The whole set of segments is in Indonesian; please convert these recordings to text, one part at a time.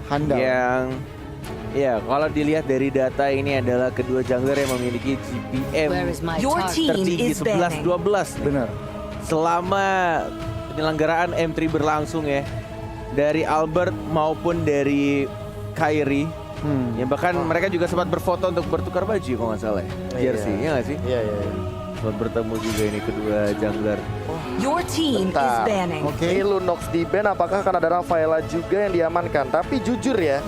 handal. Yang ya kalau dilihat dari data ini adalah kedua jungler yang memiliki GPM Your team tertinggi is banning. 11-12 nih. Benar. Selama penyelenggaraan M3 berlangsung ya. Dari Albert maupun dari Kairi. Ya bahkan mereka juga sempat berfoto untuk bertukar baju kalau nggak salah ya. Jersey, ya nggak sih? Iya. Sempat bertemu juga ini kedua jungler. Your team is Bentar. banning. Ini Lunox di ban, apakah akan ada Rafaela juga yang diamankan? Tapi jujur ya,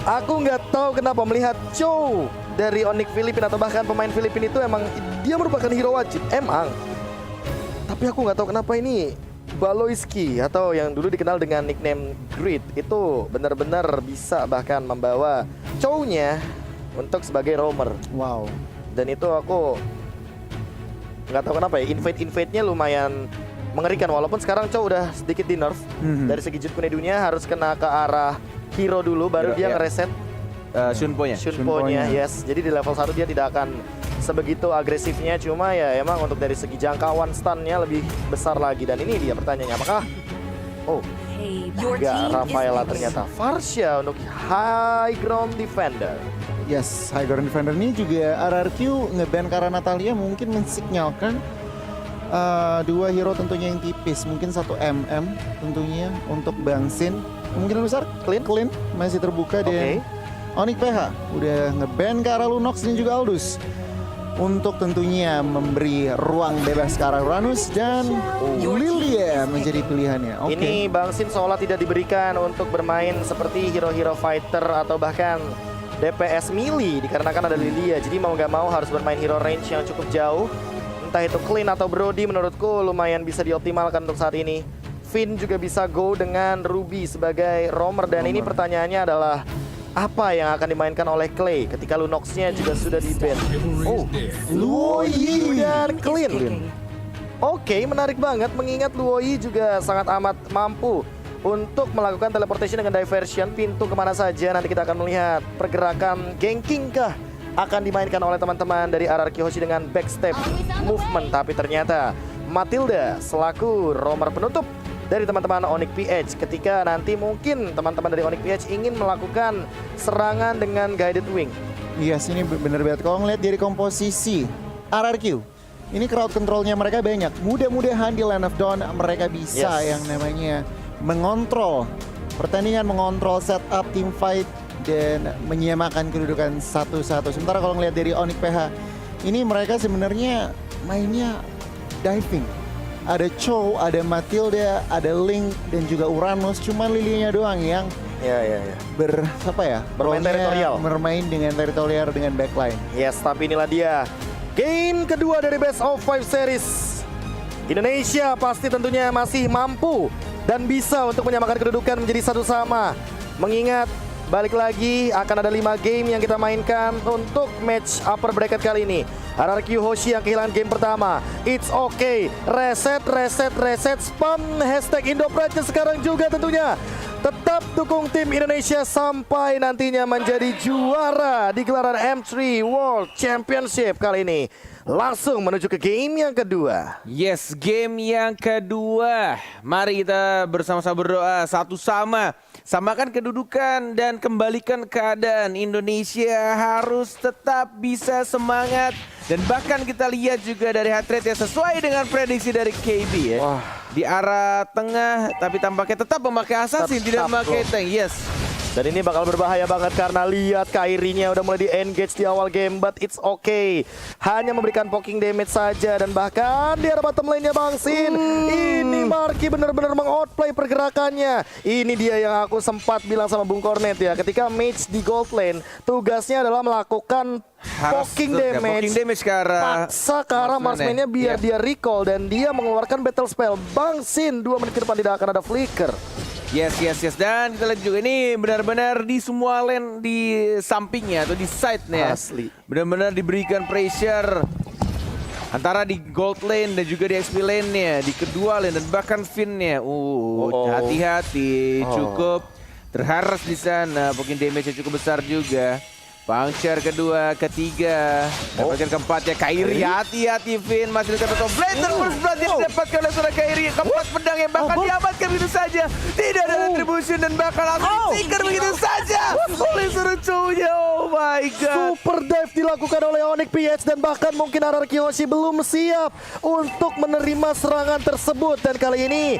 aku nggak tahu kenapa melihat Chow dari Onyx Filipina atau bahkan pemain Filipina itu emang dia merupakan hero wajib, emang. Tapi aku nggak tahu kenapa ini Baloyski atau yang dulu dikenal dengan nickname Grid itu benar-benar bisa bahkan membawa Chow-nya untuk sebagai roamer. Wow. Dan itu aku nggak tahu kenapa ya, invade-nya lumayan mengerikan. Walaupun sekarang Chow udah sedikit di nerf. Dari segi Jut Kunedunya harus kena ke arah hero dulu, baru Hero, dia ya. ngereset Shunpo-nya. Shunpo-nya. Yes, jadi di level 1 dia tidak akan sebegitu agresifnya. Cuma ya emang untuk dari segi jangkauan stun-nya lebih besar lagi. Dan ini dia pertanyaannya, apakah Your nggak team Rafaela is ternyata Farsha untuk high ground defender. Yes, High Ground Defender ini juga RRQ ngeban karena Natalia mungkin mensignalkan dua hero tentunya yang tipis. Mungkin 1 MM tentunya untuk Bang Sin. Kemungkinan besar Clean masih terbuka dan Onyx PH udah ngeban ke arah Lunox dan juga Aldous. Untuk tentunya memberi ruang bebas ke arah Uranus dan Lilia menjadi pilihannya. Ini Bang Sin seolah tidak diberikan untuk bermain seperti hero-hero fighter atau bahkan DPS melee dikarenakan ada Lilia. Jadi mau nggak mau harus bermain hero range yang cukup jauh. Entah itu Clean atau Brody menurutku lumayan bisa dioptimalkan untuk saat ini. Finn juga bisa go dengan Ruby sebagai roamer. Dan ini pertanyaannya adalah apa yang akan dimainkan oleh Clay ketika Lunox-nya juga sudah di-ban. Luoyi dan Clean. Oke, menarik banget mengingat Luoyi juga sangat amat mampu untuk melakukan teleportation dengan diversion pintu kemana saja. Nanti kita akan melihat pergerakan ganking kah akan dimainkan oleh teman-teman dari RRQ Hoshi dengan backstep movement. Tapi ternyata Matilda selaku roamer penutup dari teman-teman Onyx PH ketika nanti mungkin teman-teman dari Onyx PH ingin melakukan serangan dengan guided wing. Yes, ini bener banget. Kalau ngeliat dari komposisi RRQ, ini crowd controlnya mereka banyak. Mudah-mudahan di Land of Dawn mereka bisa yang namanya mengontrol pertandingan, mengontrol setup team fight dan menyamakan kedudukan 1-1. Sementara kalau ngeliat dari Onyx PH, ini mereka sebenarnya mainnya diving. Ada Chow, ada Matilda, ada Link dan juga Uranus. Cuman Lilianya doang yang bermain teritorial, bermain dengan teritorial dengan backline. Yes, tapi inilah dia game kedua dari Best of 5 series. Indonesia pasti tentunya masih mampu dan bisa untuk menyamakan kedudukan menjadi 1-1. Mengingat balik lagi akan ada 5 game yang kita mainkan untuk match upper bracket kali ini. RRQ Hoshi yang kehilangan game pertama. It's okay. Reset, spam hashtag Indopride sekarang juga tentunya. Tetap dukung tim Indonesia sampai nantinya menjadi juara di gelaran M3 World Championship kali ini. Langsung menuju ke game yang kedua. Yes, game yang kedua. Mari kita bersama-sama berdoa satu sama. Samakan kedudukan dan kembalikan keadaan. Indonesia harus tetap bisa semangat. Dan bahkan kita lihat juga dari heart rate yang sesuai dengan prediksi dari KB ya. Di arah tengah tapi tampaknya tetap memakai assassin, tidak memakai tank. Yes. Dan ini bakal berbahaya banget karena lihat Kairinya udah mulai di-engage di awal game. But it's okay. Hanya memberikan poking damage saja. Dan bahkan di arah bottom lane-nya Bang Sin. Ini Marky benar-benar mengoutplay pergerakannya. Ini dia yang aku sempat bilang sama Bung Cornet ya. Ketika mage di gold lane, tugasnya adalah melakukan poking damage ke arah paksa ke arah marksman-nya biar dia recall. Dan dia mengeluarkan battle spell. Bang Sin 2 menit ke depan tidak akan ada flicker. Yes. Dan kita lihat juga ini benar-benar di semua lane di sampingnya atau di side-nya. Asli. Benar-benar diberikan pressure antara di gold lane dan juga di XP lane-nya, di kedua lane dan bahkan Finn-nya. Hati-hati, cukup terharas di sana. Mungkin damage-nya cukup besar juga. Puncture kedua, ketiga, dapatkan keempatnya Kairi. Hati-hati Finn, masih dekat betul. Blazer first blood yang didapatkan oleh seorang Kairi. Keempat pedang yang bahkan diamankan begitu saja. Tidak ada retribution dan bakal langsung seeker begitu saja. Chow-nya, oh my god. Super dive dilakukan oleh Onyx PH dan bahkan mungkin RRQ Hoshi belum siap untuk menerima serangan tersebut. Dan kali ini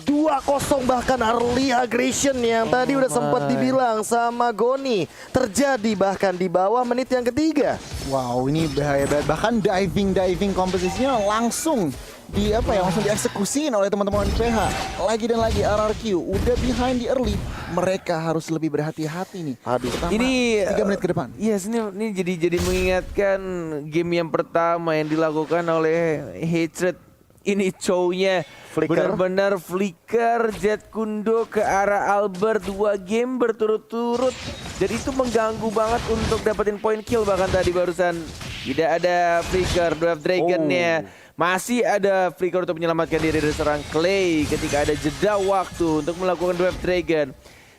2-0 bahkan early aggression yang tadi udah sempat dibilang sama Goni terjadi bahkan di bawah menit yang ketiga. Wow, ini bahaya banget. Bahkan diving komposisinya langsung langsung dieksekusiin oleh teman-teman di PH. Lagi dan lagi RRQ udah behind di early, mereka harus lebih berhati-hati nih. Aduh, Ini 3 menit ke depan. Yes, ini jadi mengingatkan game yang pertama yang dilakukan oleh Hatred. Ini Chow-nya benar-benar flicker Jet Kundo ke arah Albert 2 game berturut-turut. Jadi itu mengganggu banget untuk dapetin point kill, bahkan tadi barusan tidak ada flicker Dwarf Dragon-nya. Masih ada flicker untuk menyelamatkan diri dari seorang Clay ketika ada jeda waktu untuk melakukan Dwarf Dragon.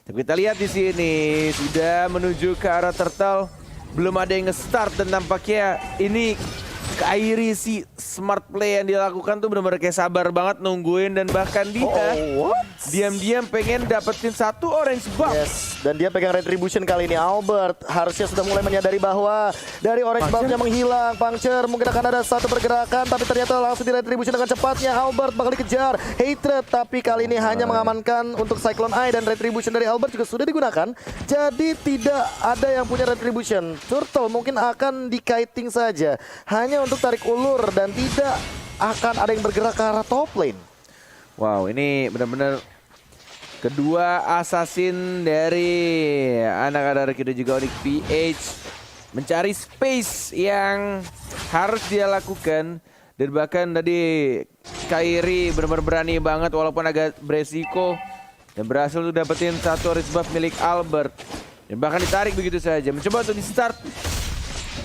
Tapi kita lihat di sini sudah menuju ke arah turtle. Belum ada yang nge-start dan tampaknya ini Kairi si smart play yang dilakukan tuh benar-benar kayak sabar banget nungguin dan bahkan dia diam-diam pengen dapetin satu orange buff. Yes, dan dia pegang retribution kali ini. Albert harusnya sudah mulai menyadari bahwa dari orange buff-nya menghilang. Puncture mungkin akan ada satu pergerakan, tapi ternyata langsung di retribution dengan cepatnya. Albert bakal dikejar Hatred, tapi kali ini hanya mengamankan untuk Cyclone Eye dan retribution dari Albert juga sudah digunakan. Jadi tidak ada yang punya retribution. Turtle mungkin akan di-kiting saja, hanya untuk tarik ulur dan tidak akan ada yang bergerak ke arah top lane. Wow, ini benar-benar kedua assassin dari anak-anak kita juga Onyx PH mencari space yang harus dia lakukan. Dan bahkan tadi Kairi benar-benar berani banget walaupun agak beresiko dan berhasil untuk dapetin satu orange buff milik Albert. Dan bahkan ditarik begitu saja. Mencoba untuk di-start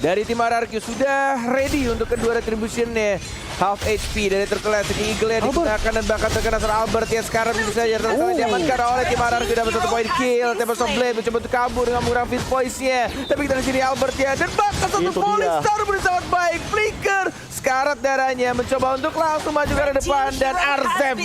dari tim RRQ sudah ready untuk kedua retribution-nya. Half HP dari Turtle Attacking Eagle yang digunakan dan bahkan terkena seorang Albert ya sekarang bisa saja Turtle diamankan oleh tim RRQ dapat satu point kill. Tempest of Blade mencoba untuk kabur dengan menggunakan Fit Voice-nya. Tapi kita di sini Albert ya dan bahkan satu Falling Star bersama baik. Flicker sekarat darahnya mencoba untuk langsung maju ke depan dan R7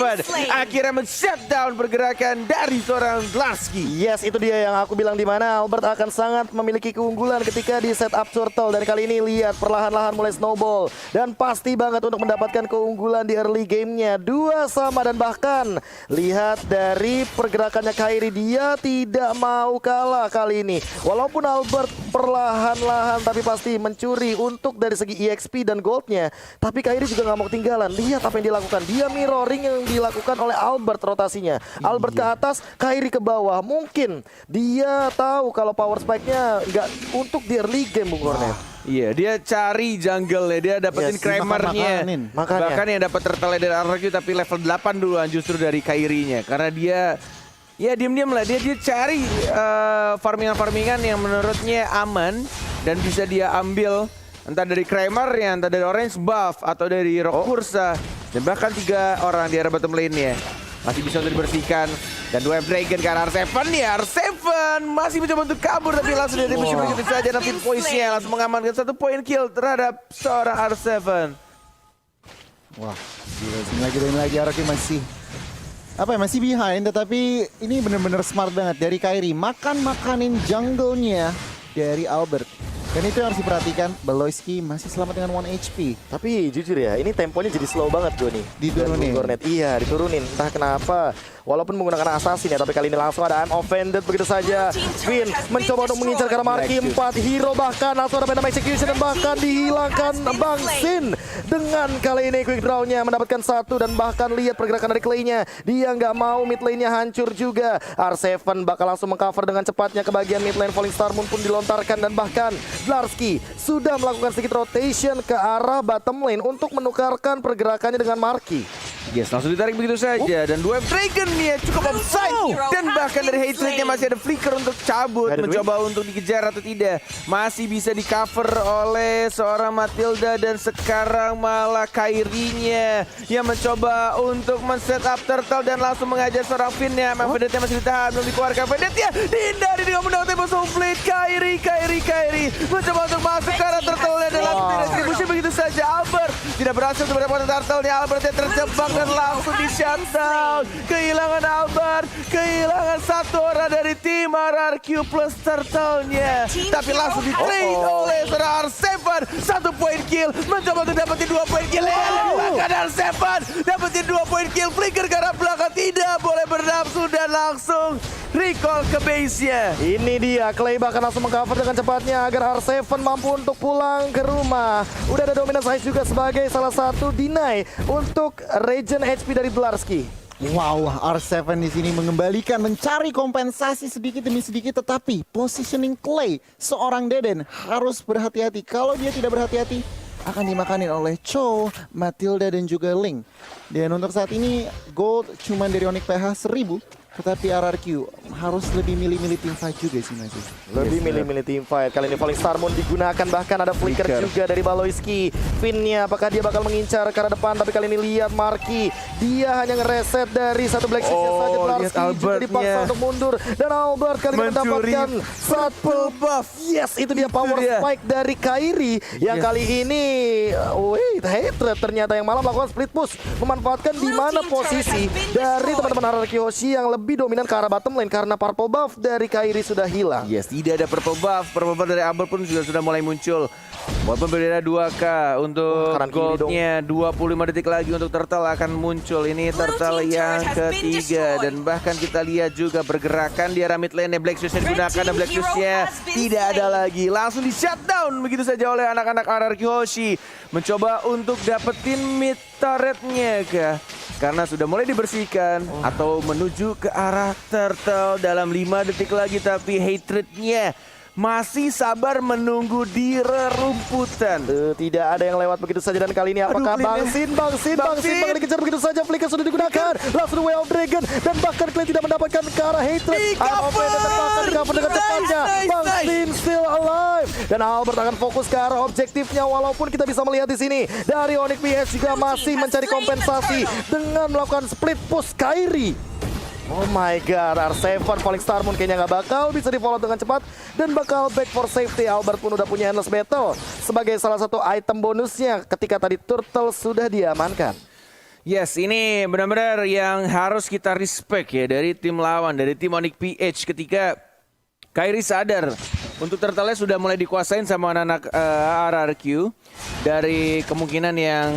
akhirnya men-shutdown pergerakan dari seorang Glarsky. Yes, itu dia yang aku bilang di mana Albert akan sangat memiliki keunggulan ketika di setup Turtle. Dan kali ini lihat perlahan-lahan mulai snowball dan pasti banget untuk mendapatkan keunggulan di early gamenya 2-2 dan bahkan lihat dari pergerakannya Kairi, dia tidak mau kalah kali ini. Walaupun Albert perlahan-lahan tapi pasti mencuri untuk dari segi EXP dan goldnya, tapi Kairi juga nggak mau ketinggalan. Lihat apa yang dilakukan, dia mirroring yang dilakukan oleh Albert rotasinya. Albert ke atas, Kairi ke bawah. Mungkin dia tahu kalau power spike-nya nggak untuk di early game, Bung Cornet. Iya, dia cari jungle ya, dia dapetin Kramer-nya. Bahkan yang dapat turtle dari RRQ tapi level 8 duluan justru dari Kairi-nya. Karena dia ya diam-diam lah, dia cari farmingan-farmingan yang menurutnya aman dan bisa dia ambil entah dari Kramer ya, entah dari Orange Buff atau dari Rock Ursa. Dan bahkan 3 orang di arah bottom lane-nya masih bisa untuk dibersihkan. Dan Dwarf Dragon ke arah R7 ya, R7 masih mencoba untuk kabur tapi langsung dari musuh begitu saja. Dan Fit Voice-nya langsung mengamankan satu point kill terhadap seorang R7. Wah, gila, lagi RRQ masih behind, tetapi ini benar-benar smart banget dari Kairi. Makanin jungle-nya dari Albert. Dan itu yang harus diperhatikan, Beloyski masih selamat dengan 1 HP. Tapi jujur ya, ini temponya jadi slow banget gue nih. Diturunin. Iya, diturunin. Entah kenapa. Walaupun menggunakan assassin ya, tapi kali ini langsung ada I'm Offended begitu saja. Finn mencoba untuk mengincar karena Marky 4 hero bahkan langsung ada random execution dan bahkan dihilangkan Bang Sin. Dengan kali ini quick draw-nya mendapatkan 1 dan bahkan lihat pergerakan dari Clay-nya. Dia nggak mau mid lane-nya hancur juga. R7 bakal langsung mengcover dengan cepatnya ke bagian mid lane. Falling Star Moon pun dilontarkan dan bahkan Glarsky sudah melakukan sedikit rotation ke arah bottom lane untuk menukarkan pergerakannya dengan Marky. Yes, langsung ditarik begitu saja dan Dwarf Dragon nih cukup offside dan bahkan dari Hatred-nya masih ada flicker untuk cabut, mencoba untuk dikejar atau tidak. Masih bisa di cover oleh seorang Matilda dan sekarang malah Kairi-nya yang mencoba untuk men-setup Turtle dan langsung mengajar seorang Finn-nya. Vedette-nya masih ditahan, belum dikeluarkan. Vedette-nya dihindari dengan menggunakan Tempest of Blade. Kairi mencoba untuk masuk ke arah Turtle-nya dan langsung didistribusi begitu saja. Albert tidak berhasil untuk mendapatkan Turtle-nya. Albert-nya terjebak dan langsung di shutdown. Kehilangan Albert, kehilangan 1 orang dari tim RRQ. RRQ plus turtle-nya. Tapi langsung di-trade oleh seorang R7. 1 poin kill, mencoba untuk dapetin 2 poin kill. Bahkan R7 dapetin 2 poin kill. Flicker ke arah belakang, tidak boleh bernafsu dan langsung recall ke base-nya. Ini dia, Clay bahkan langsung mengcover dengan cepatnya agar R7 mampu untuk pulang ke rumah. Udah ada Dominance Ice juga sebagai salah satu deny untuk regen HP dari Blarski. Wow, R7 di sini mengembalikan, mencari kompensasi sedikit demi sedikit, tetapi positioning Clay, seorang Deden harus berhati-hati. Kalau dia tidak berhati-hati, akan dimakanin oleh Cho, Matilda dan juga Ling. Dan untuk saat ini gold cuma dari Onyx PH 1000. Tetapi RRQ harus lebih milih-milih teamfight juga sih masih. Lebih milih-milih teamfight. Kali ini Falling Star Moon digunakan, bahkan ada flicker juga dari Baloyski. Finnya apakah dia bakal mengincar ke arah depan, tapi kali ini lihat Marky. Dia hanya ngereset dari satu Black Six saja. Blarski juga dipaksa untuk mundur. Dan Albert kali ini mendapatkan satu buff. Yes, itu dia power spike dari Kairi. Yang kali ini, wait, Hatred ternyata yang malah melakukan split push. Memanfaatkan di mana posisi dari teman-teman RRQ Hoshi yang lebih dominan ke arah bottom lane karena purple buff dari Kairi sudah hilang. Yes, tidak ada purple buff. Purple buff dari Albert pun sudah mulai muncul. Walaupun berbeda 2K untuk goldnya, 25 detik lagi untuk Turtle akan muncul. Ini Turtle yang ketiga. Dan bahkan kita lihat juga pergerakan di arah mid lane Black Shoes-nya digunakan. Dan Black Shoes-nya tidak ada lagi. Langsung di shutdown begitu saja oleh anak-anak RRQ Hoshi. Mencoba untuk dapetin mid turret-nya kah? Karena sudah mulai dibersihkan atau menuju ke arah Turtle dalam 5 detik lagi. Tapi Hatred-nya masih sabar menunggu di rerumputan. Tidak ada yang lewat begitu saja, dan kali ini apakah Bangsin bakal dikejar begitu saja. Flicker sudah digunakan, langsung Way of Dragon, dan bahkan Clay tidak mendapatkan ke arah Hatred. AOP dan terbakar di cover dengan cepatnya. Bangsin still alive, dan Albert akan fokus ke arah objektifnya. Walaupun kita bisa melihat di sini dari Onyx PS juga masih mencari kompensasi dengan melakukan split push Kairi. Oh my god, R7 Falling Star Moon kayaknya nggak bakal bisa di follow dengan cepat dan bakal back for safety. Albert pun udah punya Endless Battle sebagai salah satu item bonusnya ketika tadi Turtle sudah diamankan. Yes, ini benar-benar yang harus kita respect ya dari tim lawan, dari tim Onyx PH ketika Kairi sadar untuk Turtle sudah mulai dikuasain sama anak-anak RRQ. Dari kemungkinan yang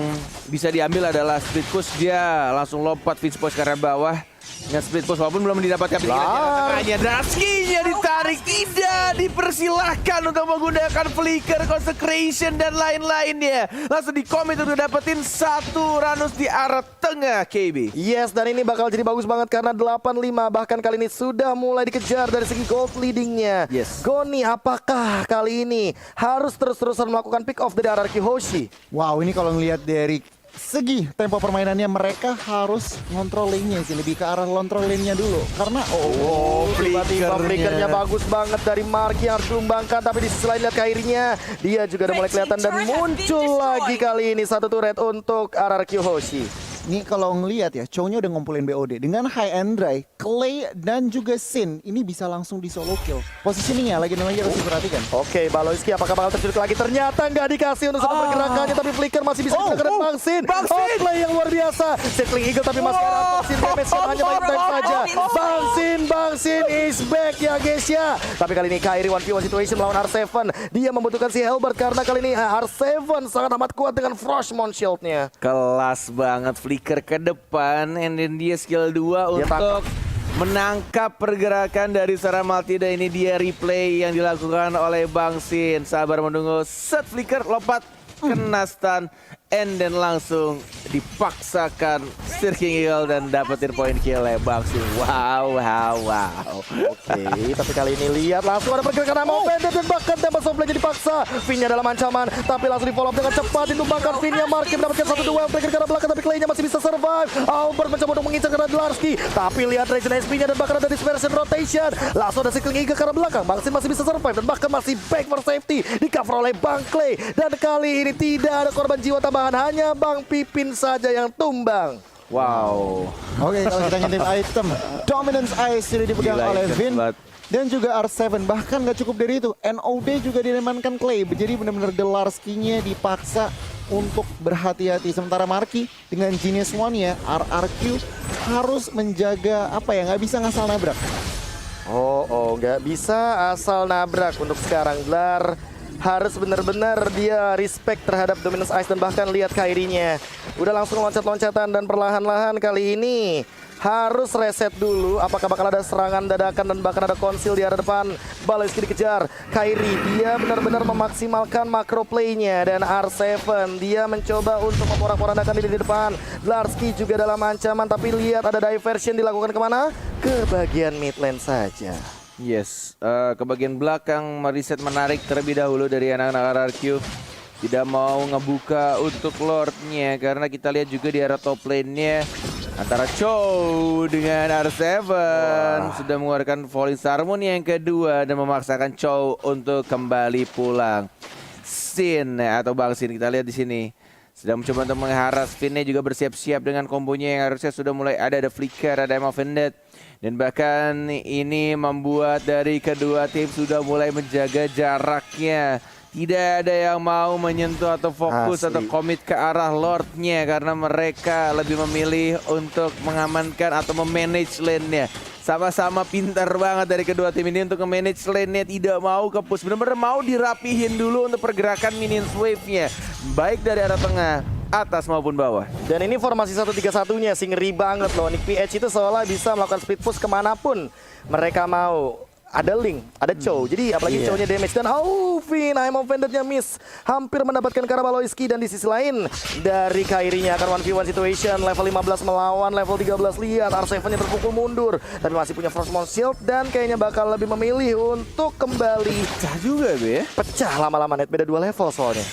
bisa diambil adalah split push, dia langsung lompat Fitch push ke arah bawah. Dengan split push walaupun belum didapatkan tengahnya. Draski-nya ditarik, tidak dipersilahkan untuk menggunakan flicker, consecration dan lain-lainnya. Langsung di-commit untuk dapetin satu Ranus di arah tengah KB. Yes, dan ini bakal jadi bagus banget karena 8-5. Bahkan kali ini sudah mulai dikejar dari segi gold leadingnya. Yes. Goni apakah kali ini harus terus-terusan melakukan pick off dari RRQ Hoshi? Wow, ini kalau ngelihat dari segi tempo permainannya, mereka harus ngontrol lane-nya sih, lebih ke arah control lane-nya dulu. Karena tiba-tiba flickernya bagus banget dari Marky yang harus diumbangkan, tapi di sisi lain lihat Kairinya, dia juga udah mulai kelihatan dan muncul lagi kali ini satu turret untuk RRQ Hoshi. Ini kalau ngelihat ya, Chow-nya udah ngumpulin BOD dengan High and Dry, Clay dan juga Sin. Ini bisa langsung di solo kill. Positioningnya lagi harus diperhatikan. Oke, Baloyski apakah bakal terculik lagi? Ternyata nggak dikasih untuk satu pergerakannya, tapi Flicker masih bisa digunakan Bangsin. Play yang luar biasa. Circling Eagle tapi masih ada Bangsin. Damage hanya baik saja. Bangsin is back ya guys ya. Tapi kali ini Kairi 1v1 situation melawan R7. Dia membutuhkan si Helbert karena kali ini R7 sangat amat kuat dengan Frostmourne Shield-nya. Kelas banget flicker ke depan, and then dia skill 2 untuk menangkap pergerakan dari seorang Matilda. Ini dia replay yang dilakukan oleh Bangsin. Sabar menunggu, set flicker, lompat, kena stun, and then langsung dipaksakan Circling Eagle dan dapetin poin kill oleh Bangsin. Wow. Oke, tapi kali ini lihat langsung ada pergerakan nama pendek dan bahkan tempat softplay jadi dipaksa. Finnya dalam ancaman, tapi langsung di follow up dengan cepat. Ditumbangkan Finnya, Marky mendapatkan satu duel breaker ke arah belakang, tapi Clay-nya masih bisa survive. Albert mencoba untuk mengincar karena Blarski, tapi lihat regen SP-nya dan bahkan ada dispersion rotation. Langsung ada Circling Eagle ke arah belakang. Bangsin masih bisa survive dan bahkan masih back for safety. Di cover oleh Bang Clay, dan kali ini tidak ada korban jiwa tambahan, hanya Bang Pipin saja yang tumbang. Wow. Oke, kalau kita ngintip item, Dominance Ice sudah dipegang oleh Vin dan juga R7. Bahkan nggak cukup dari itu, NOD juga diamankan Clay. Jadi benar-benar Delarski-nya dipaksa untuk berhati-hati. Sementara Marky dengan Genius One-nya, RRQ harus menjaga nggak bisa ngasal nabrak. Nggak bisa asal nabrak untuk sekarang. Glar harus benar-benar dia respect terhadap Dominance Ice dan bahkan lihat Kairinya. Udah langsung loncat-loncatan dan perlahan-lahan kali ini harus reset dulu. Apakah bakal ada serangan dadakan dan bahkan ada konsil di arah depan. Baloyski dikejar. Kairi dia benar-benar memaksimalkan makro play-nya. Dan R7 dia mencoba untuk memporak-porandakan diri di depan. Larski juga dalam ancaman, tapi lihat ada diversion dilakukan kemana? Ke bagian mid lane saja. Yes, ke bagian belakang mereset menarik terlebih dahulu dari anak-anak RRQ. Tidak mau ngebuka untuk Lordnya karena kita lihat juga di arah top lane-nya antara Chow dengan R7 sudah mengeluarkan volley Sarmon yang kedua dan memaksakan Chow untuk kembali pulang. Sin atau Bang Sin kita lihat di sini sedang mencoba untuk mengharas. Finnya juga bersiap-siap dengan kombonya yang harusnya sudah mulai ada flicker, ada offended. Dan bahkan ini membuat dari kedua tim sudah mulai menjaga jaraknya. Tidak ada yang mau menyentuh atau fokus atau komit ke arah Lordnya karena mereka lebih memilih untuk mengamankan atau memanage lane-nya. Sama-sama pintar banget dari kedua tim ini untuk memanage lane-nya, tidak mau ke push. Benar-benar mau dirapihin dulu untuk pergerakan minions wave-nya. Baik dari arah tengah, atas maupun bawah. Dan ini formasi 1-3-1-nya sih ngeri banget loh. Nick PH itu seolah bisa melakukan speed push kemanapun mereka mau. Ada Link, ada Chow, jadi apalagi Chow-nya damage. Dan Finn, I'm offended-nya miss. Hampir mendapatkan Karabaloyski. Dan di sisi lain dari Kairinya akan 1v1 situation. Level 15 melawan level 13. Lihat R7-nya terpukul mundur, tapi masih punya Frostmourne Shield. Dan kayaknya bakal lebih memilih untuk kembali. Pecah juga ya? Pecah lama-lama, net beda 2 level soalnya.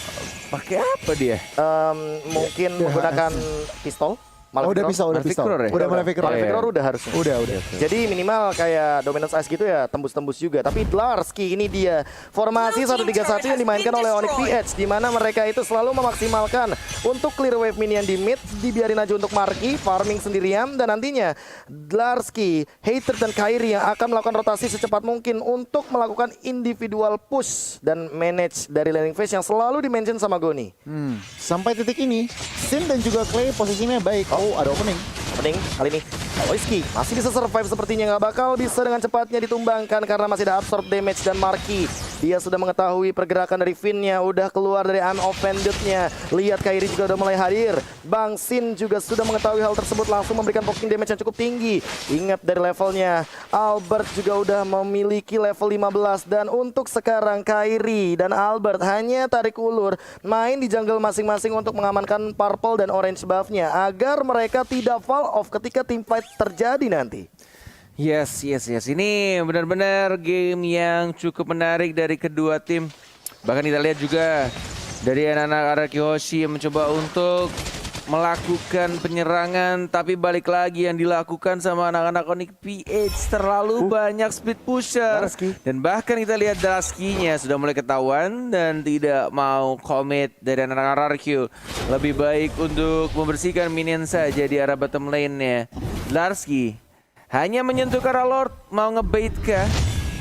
Pakai apa dia? Mungkin menggunakan pistol. Udah bisa. Ya? Udah Malefic Roar. Malefic Roar udah harusnya. Udah. Jadi minimal kayak Dominance Ice gitu ya, tembus-tembus juga. Tapi Dlarski ini dia formasi 1-3-1 yang dimainkan oleh Onyx PH, di mana mereka itu selalu memaksimalkan untuk clear wave minion di mid, dibiarin aja untuk Marky farming sendirian, dan nantinya Dlarski, Hater dan Kairi yang akan melakukan rotasi secepat mungkin untuk melakukan individual push dan manage dari laning phase yang selalu dimention sama Goni. Sampai titik ini, Sin dan juga Clay posisinya baik. Ada opening kali ini. Baloyski masih bisa survive sepertinya, nggak bakal bisa dengan cepatnya ditumbangkan karena masih ada absorb damage. Dan Marky dia sudah mengetahui pergerakan dari Finn-nya, udah keluar dari unoffended-nya. Lihat Kairi juga udah mulai hadir. Bang Sin juga sudah mengetahui hal tersebut, langsung memberikan poking damage yang cukup tinggi. Ingat dari levelnya, Albert juga udah memiliki level 15. Dan untuk sekarang Kairi dan Albert hanya tarik ulur main di jungle masing-masing untuk mengamankan purple dan orange buff-nya agar mereka tidak fall off ketika team fight terjadi nanti. Yes. Ini benar-benar game yang cukup menarik dari kedua tim. Bahkan kita lihat juga dari anak-anak RRQ Hoshi yang mencoba untuk melakukan penyerangan, tapi balik lagi yang dilakukan sama anak-anak Onyx PH terlalu banyak speed pusher. Dan bahkan kita lihat Dlarski-nya sudah mulai ketahuan dan tidak mau commit dari anak-anak RRQ. Lebih baik untuk membersihkan minion saja di arah bottom lane-nya. Dlarski hanya menyentuh ke arah Lord, mau ngebait kah?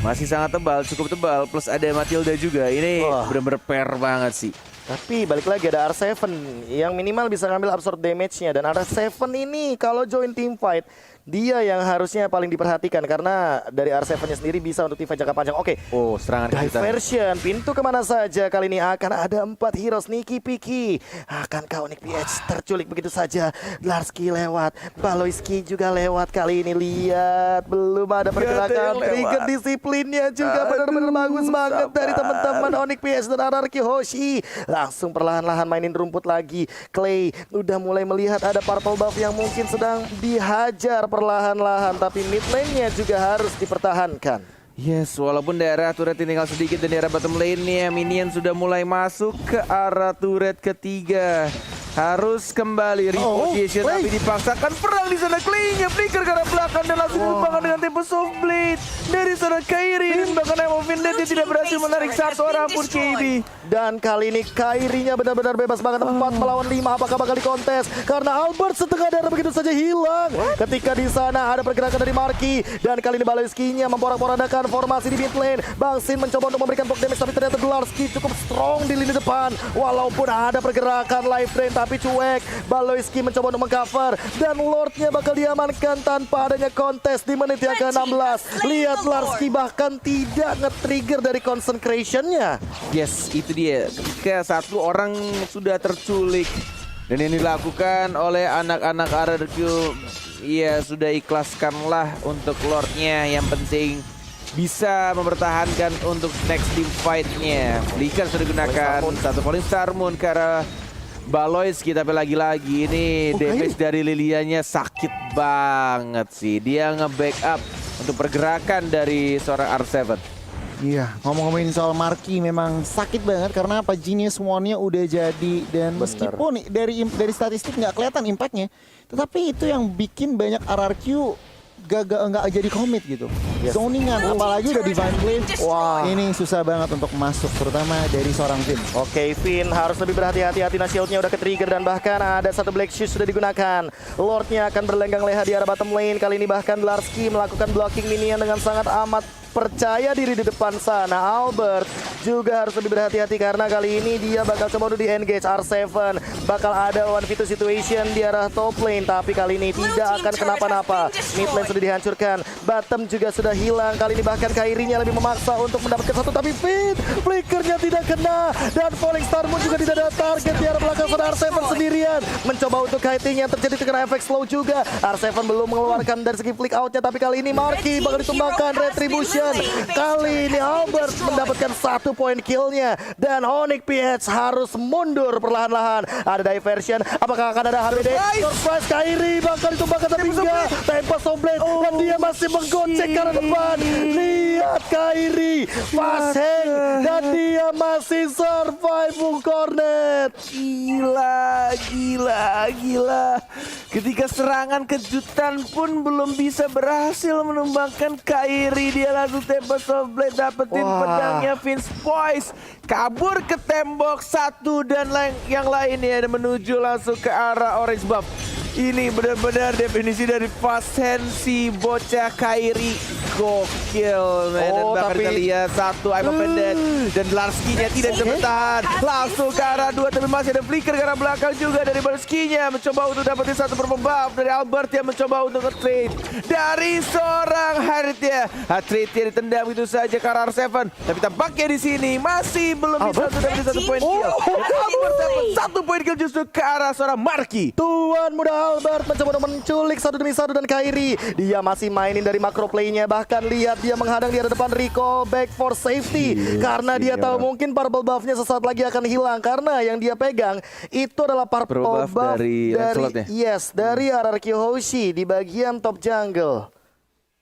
Masih sangat tebal, cukup tebal, plus ada Matilda juga. Ini bener-bener pair banget sih. Tapi balik lagi ada R7 yang minimal bisa ngambil absorb damage-nya. Dan R7 ini kalau join team fight, dia yang harusnya paling diperhatikan karena dari R7-nya sendiri bisa untuk team fight jangka panjang. Oke. Serangan diversion, pintu kemana saja kali ini akan ada 4 heroes. Niki Piki, akankah Onyx PH terculik begitu saja? Dlarski lewat, Baloyski juga lewat kali ini. Lihat, belum ada pergerakan. Trigger disiplinnya juga benar-benar bagus banget dari teman-teman Onyx PH dan RRQ Hoshi. Langsung perlahan-lahan mainin rumput lagi. Clay udah mulai melihat ada purple buff yang mungkin sedang dihajar perlahan-lahan, tapi mid lane-nya juga harus dipertahankan. Yes, walaupun daerah turret tinggal sedikit dan daerah bottom lane-nya minion sudah mulai masuk ke arah turret ketiga. Harus kembali reposition tapi dipaksakan perang di sana. Clay-nya flicker ke arah belakang dan langsung ditumbangkan dengan Tempest of Blade dari sana Kairi. Dan bahkan Offended dia tidak berhasil menarik satu orang pun KB. Dan kali ini Kairi-nya benar-benar bebas banget. 4 melawan 5, apakah bakal dikontes? Karena Albert setengah darah begitu saja hilang. Ketika di sana ada pergerakan dari Marky. Dan kali ini Baloyski-nya memporak-porandakan formasi di mid lane. Bang Sin mencoba untuk memberikan poke damage, tapi ternyata Dlarski cukup strong di lini depan. Walaupun ada pergerakan life drain, tapi cuek. Baloyski mencoba untuk mengcover dan Lordnya bakal diamankan tanpa adanya kontes di menit yang ke-16. Lihat Larski bahkan tidak nge-trigger dari consecration-nya. Yes, itu dia. Ketika satu orang sudah terculik dan ini dilakukan oleh anak-anak RRQ, ya sudah ikhlaskanlah untuk Lordnya. Yang penting bisa mempertahankan untuk next team fight-nya. Flicker sudah digunakan satu Falling Star Moon ke arah Baloyski, tapi lagi-lagi ini damage dari Lilianya sakit banget sih. Dia nge-backup untuk pergerakan dari seorang R7. Iya, ngomong-ngomongin soal Marky memang sakit banget karena apa, Genius One-nya udah jadi dan meskipun dari statistik nggak kelihatan impact-nya, tetapi itu yang bikin banyak RRQ nggak jadi komit gitu. Zoningan, apalagi udah Divine Blade. Wah, ini susah banget untuk masuk, terutama dari seorang Finn. Oke, Finn harus lebih berhati-hati. Tina Shield-nya udah ke-trigger dan bahkan ada satu Black Shoes sudah digunakan. Lordnya akan berlenggang leha di arah bottom lane. Kali ini bahkan Larski melakukan blocking minion dengan sangat amat percaya diri di depan sana. Albert juga harus lebih berhati-hati karena kali ini dia bakal coba untuk di-engage R7. Bakal ada 1v2 situation di arah top lane, tapi kali ini tidak akan kenapa-napa. Mid lane sudah dihancurkan, bottom juga sudah hilang. Kali ini bahkan Kairinya lebih memaksa untuk mendapatkan satu, tapi Finn flickernya tidak kena dan Falling Star Moon juga tidak ada target di arah belakang sana. R7 sendirian mencoba untuk kiting yang terjadi terkena efek slow juga. R7 belum mengeluarkan dari segi flick outnya, tapi kali ini Marky bakal ditumbangkan. Retribution. Kali ini Albert mendapatkan 1 poin killnya dan Onyx PH harus mundur perlahan-lahan. Ada diversion, apakah akan ada HBD? Surprise, Kairi bakal ditumbangkan tapi enggak. Tempest of Blade dan dia masih menggocek ke arah depan. Lihat Kairi, fast hang dan dia masih survive Bung Cornet. Gila. Ketika serangan kejutan pun belum bisa berhasil menumbangkan Kairi, dia langsung Tempest of Blade dapetin pedangnya Vince Poise, kabur ke tembok satu dan yang lainnya dan menuju langsung ke arah orange buff. Ini benar-benar definisi dari fast hand si bocah Kairi. Gokil, man. Dan bahkan kita lihat satu Ivan Pendant dan Larski-nya tidak bisa bertahan. Langsung ke arah 2, tapi masih ada flicker ke arah belakang juga dari Larski-nya. Mencoba untuk dapetin satu purple buff dari Albert yang mencoba untuk nge-trade dari seorang Harith-nya. Trade-nya ditendang itu saja ke arah R7. Tapi tampaknya di sini masih belum bisa untuk dapetin satu poin kill. Albert dapat satu poin kill justru ke arah seorang Marky. Tuan muda Albert mencoba untuk menculik satu demi satu dan Kairi. Dia masih mainin dari macro play-nya. Bahkan lihat dia menghadang di depan, recall back for safety. Karena dia tahu mungkin purple buff-nya sesaat lagi akan hilang. Karena yang dia pegang itu adalah purple buff dari RRQ Hoshi di bagian top jungle.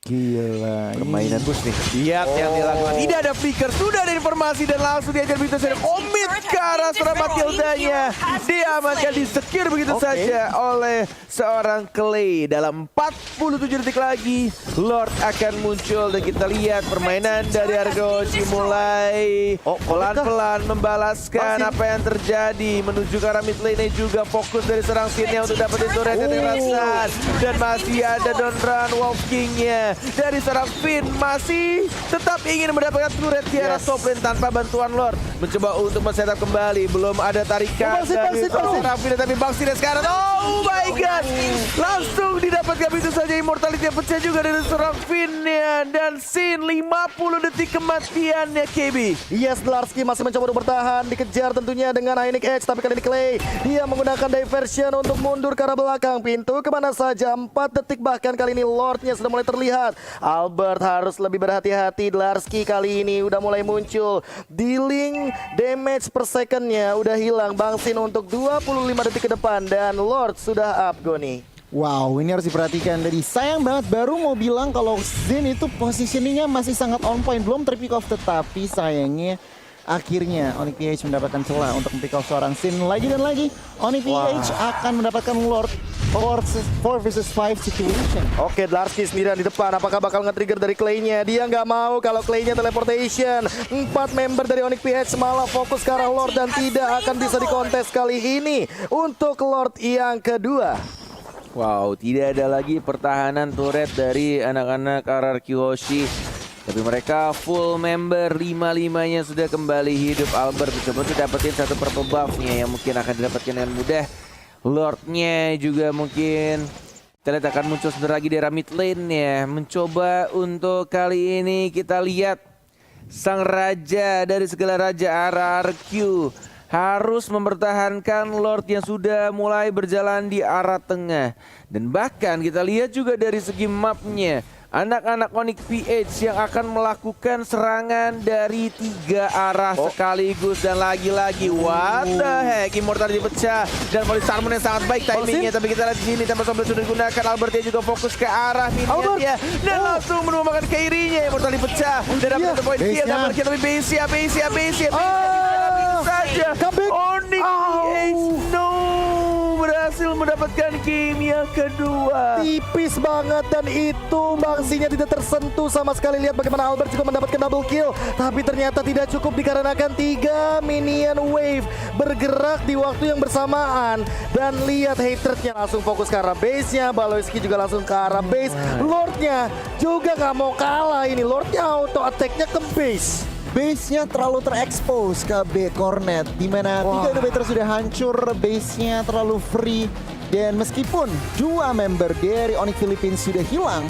Gila, permainan bus nih. Lihat yang dilakukan. Tidak ada flicker, sudah ada informasi dan langsung diajar begitu saja. Komit ke arah seorang Matildanya. Diamankan, di-secure begitu saja oleh seorang Clay. Dalam 47 detik lagi, Lord akan muncul dan kita lihat permainan dari Argo mulai pelan-pelan membalaskan apa yang terjadi. Menuju ke arah mid lane juga fokus dari serang Sinnya untuk dapetin turret yang terasa. Dan masih ada Don Run Wolf King-nya. Dari seorang Finn masih tetap ingin mendapatkan turret di arah top lane tanpa bantuan Lord. Mencoba untuk men-setup kembali. Belum ada tarikan dari seorang Finn, tapi Bangsine sekarang. Oh my god. Langsung didapatkan itu saja immortality yang pecah juga dari seorang Finn-nya. Dan Sin 50 detik kematiannya KB. Yes, Larski masih mencoba untuk bertahan. Dikejar tentunya dengan Ionic Edge. Tapi kali ini Clay, dia menggunakan diversion untuk mundur ke arah belakang. Pintu kemana saja, 4 detik bahkan kali ini Lordnya sudah mulai terlihat. Albert harus lebih berhati-hati. Larski kali ini udah mulai muncul. Dealing damage per secondnya udah hilang. Bangsin untuk 25 detik ke depan. Dan Lord sudah up, Goni. Wow, ini harus diperhatikan. Jadi sayang banget, baru mau bilang kalau Zen itu positioningnya masih sangat on point, belum terpick off, tetapi sayangnya akhirnya Onyx PH mendapatkan celah untuk pick off seorang Sin lagi dan lagi. Onyx PH akan mendapatkan Lord 4 versus 5 situation. Oke, Larski sendirian di depan. Apakah bakal nge-trigger dari Clay-nya? Dia nggak mau kalau Clay-nya teleportation. 4 member dari Onyx PH malah fokus ke arah Lord dan tidak akan bisa dikontes kali ini untuk Lord yang kedua. Wow, tidak ada lagi pertahanan turret dari anak-anak RRQ Hoshi. Tapi mereka full member, 5-5-nya sudah kembali hidup. Albert mencoba untuk dapetin satu purple buff-nya yang mungkin akan didapatkan dengan mudah. Lordnya juga mungkin kita lihat akan muncul sebentar lagi di arah mid lane ya. Mencoba untuk kali ini kita lihat sang raja dari segala raja RRQ harus mempertahankan Lord yang sudah mulai berjalan di arah tengah. Dan bahkan kita lihat juga dari segi mapnya, anak-anak Onyx PH yang akan melakukan serangan dari 3 arah sekaligus. Dan lagi-lagi what the heck, Immortal dipecah dan Volley Salmon yang sangat baik timingnya. Tapi kita lihat di sini tempat sombong sudah digunakan. Albert dia juga fokus ke arah minion dia dan langsung menumbangkan Kairi-nya. Immortal dipecah dan dapat satu poin kill. Dapat kill tapi base saja. Onyx PH berhasil mendapatkan game yang kedua. Tipis banget dan itu bangsinya tidak tersentuh sama sekali. Lihat bagaimana Albert juga mendapatkan double kill. Tapi ternyata tidak cukup dikarenakan 3 minion wave bergerak di waktu yang bersamaan. Dan lihat hatersnya langsung fokus ke arah base-nya. Baloyski juga langsung ke arah base. Lordnya juga gak mau kalah ini. Lordnya auto attack-nya ke base. Base-nya terlalu terekspos ke B Cornet, dimana 3 inhibitor sudah hancur, base-nya terlalu free. Dan meskipun 2 member dari Onyx Philippines sudah hilang,